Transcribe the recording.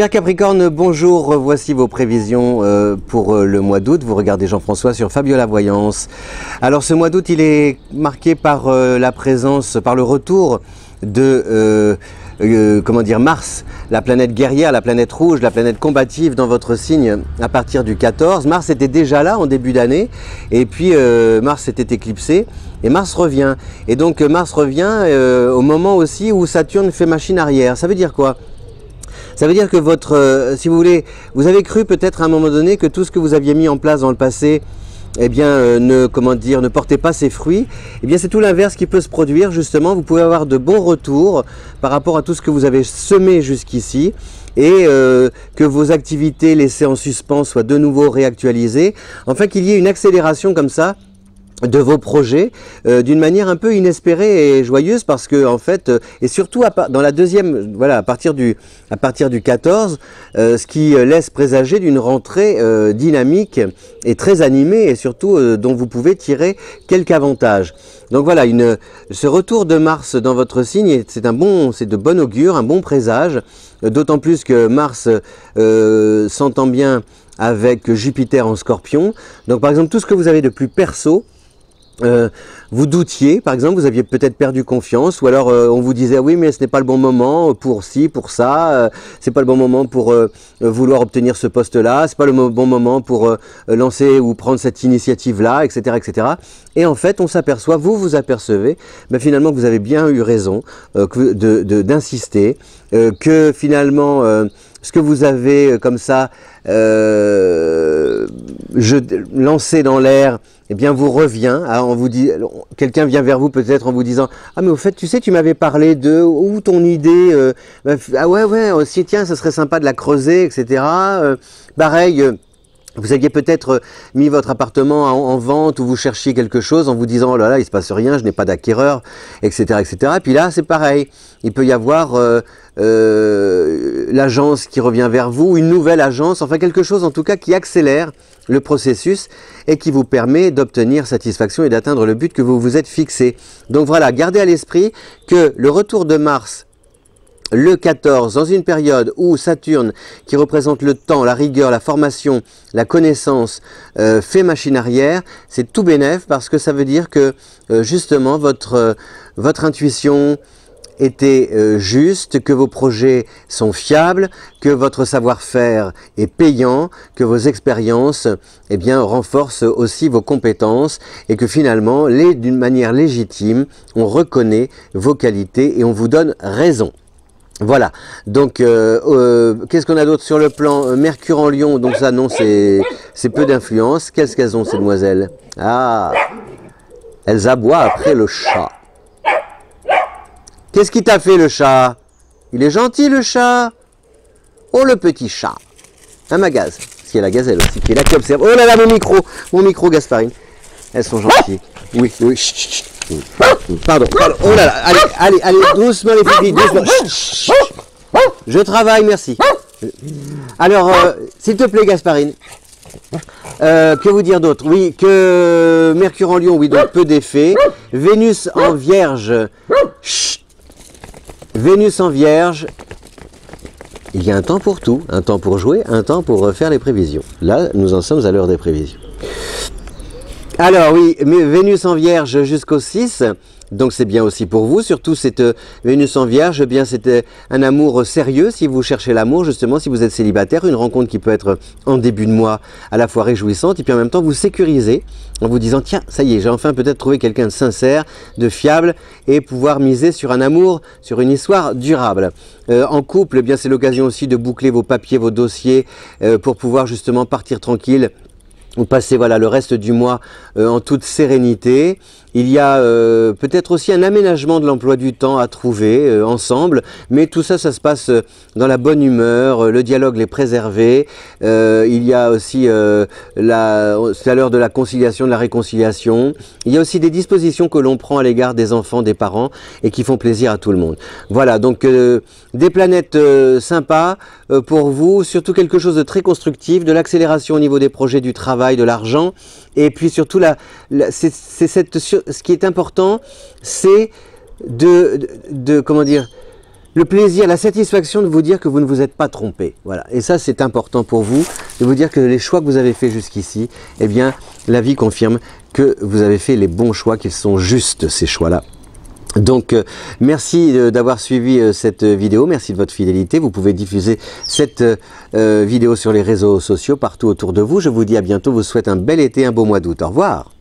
Chers Capricorne, bonjour, voici vos prévisions pour le mois d'août. Vous regardez Jean-François sur Fabiola Voyance. Alors ce mois d'août, il est marqué par la présence, par le retour de Mars, la planète guerrière, la planète rouge, la planète combative dans votre signe à partir du 14. Mars était déjà là en début d'année et puis Mars s'était éclipsé et Mars revient. Et donc Mars revient au moment aussi où Saturne fait machine arrière. Ça veut dire quoi ? Ça veut dire que votre, si vous voulez, vous avez cru peut-être à un moment donné que tout ce que vous aviez mis en place dans le passé, eh bien, ne portait pas ses fruits. Eh bien, c'est tout l'inverse qui peut se produire, justement. Vous pouvez avoir de bons retours par rapport à tout ce que vous avez semé jusqu'ici et que vos activités laissées en suspens soient de nouveau réactualisées. Enfin, qu'il y ait une accélération comme ça de vos projets d'une manière un peu inespérée et joyeuse parce que en fait et surtout dans la deuxième, voilà, à partir du 14, ce qui laisse présager d'une rentrée dynamique et très animée et surtout dont vous pouvez tirer quelque avantage. Donc voilà, ce retour de Mars dans votre signe, c'est de bon augure, un bon présage, d'autant plus que Mars s'entend bien avec Jupiter en Scorpion. Donc par exemple, tout ce que vous avez de plus perso, vous doutiez, par exemple, vous aviez peut-être perdu confiance, ou alors on vous disait oui mais ce n'est pas le bon moment pour ci, pour ça, c'est pas le bon moment pour vouloir obtenir ce poste-là, c'est pas le bon moment pour lancer ou prendre cette initiative-là, etc., etc. Et en fait, on s'aperçoit, vous vous apercevez, finalement que vous avez bien eu raison d'insister, que finalement ce que vous avez comme ça lancé dans l'air, eh bien vous revient, hein, quelqu'un vient vers vous peut-être en vous disant « Ah mais au fait, tu sais, tu m'avais parlé de, ou ton idée, ah ouais, aussi tiens, ça serait sympa de la creuser, etc. » Pareil, vous aviez peut-être mis votre appartement en vente ou vous cherchiez quelque chose en vous disant « Oh là là, il ne se passe rien, je n'ai pas d'acquéreur, etc. etc. » Et puis là, c'est pareil, il peut y avoir l'agence qui revient vers vous, une nouvelle agence, enfin quelque chose en tout cas qui accélère le processus et qui vous permet d'obtenir satisfaction et d'atteindre le but que vous vous êtes fixé. Donc voilà, gardez à l'esprit que le retour de Mars le 14, dans une période où Saturne, qui représente le temps, la rigueur, la formation, la connaissance, fait machine arrière, c'est tout bénef parce que ça veut dire que justement votre intuition était juste, que vos projets sont fiables, que votre savoir-faire est payant, que vos expériences renforcent aussi vos compétences et que finalement, d'une manière légitime, on reconnaît vos qualités et on vous donne raison. Voilà, donc qu'est-ce qu'on a d'autre sur le plan Mercure en Lion, donc ça non, c'est peu d'influence. Qu'est-ce qu'elles ont ces demoiselles? Ah, elles aboient après le chat. Qu'est-ce qui t'a fait le chat? Il est gentil le chat. Oh le petit chat. Un magaz, parce qu'il y a la gazelle aussi qui est là qui observe. Oh là là, mon micro Gasparine. Elles sont gentilles. Oui, chut, chut. Pardon, oh là là, allez, doucement les filles, doucement. Je travaille, merci. Alors, s'il te plaît Gasparine, que vous dire d'autre? Oui, que Mercure en Lion, oui, donc peu d'effets. Vénus en Vierge, Vénus en Vierge, il y a un temps pour tout, un temps pour jouer, un temps pour faire les prévisions. Là, nous en sommes à l'heure des prévisions. Alors oui, mais Vénus en Vierge jusqu'au 6, donc c'est bien aussi pour vous, surtout cette Vénus en Vierge, eh bien c'était un amour sérieux si vous cherchez l'amour, justement si vous êtes célibataire, une rencontre qui peut être en début de mois à la fois réjouissante et puis en même temps vous sécurisez en vous disant tiens, ça y est, j'ai enfin peut-être trouvé quelqu'un de sincère, de fiable et pouvoir miser sur un amour, sur une histoire durable. En couple, eh bien c'est l'occasion aussi de boucler vos papiers, vos dossiers pour pouvoir justement partir tranquille. Vous passez voilà, le reste du mois en toute sérénité. Il y a peut-être aussi un aménagement de l'emploi du temps à trouver ensemble, mais tout ça, ça se passe dans la bonne humeur, le dialogue est préservé. Il y a aussi, c'est à l'heure de la conciliation, de la réconciliation. Il y a aussi des dispositions que l'on prend à l'égard des enfants, des parents, et qui font plaisir à tout le monde. Voilà, donc des planètes sympas pour vous, surtout quelque chose de très constructif, de l'accélération au niveau des projets, du travail, de l'argent, et puis surtout ce qui est important, c'est comment dire, le plaisir, la satisfaction de vous dire que vous ne vous êtes pas trompé. Voilà. Et ça, c'est important pour vous, de vous dire que les choix que vous avez faits jusqu'ici, eh bien, la vie confirme que vous avez fait les bons choix, qu'ils sont justes, ces choix-là. Donc, merci d'avoir suivi cette vidéo, merci de votre fidélité. Vous pouvez diffuser cette vidéo sur les réseaux sociaux partout autour de vous. Je vous dis à bientôt, je vous souhaite un bel été, un beau mois d'août. Au revoir.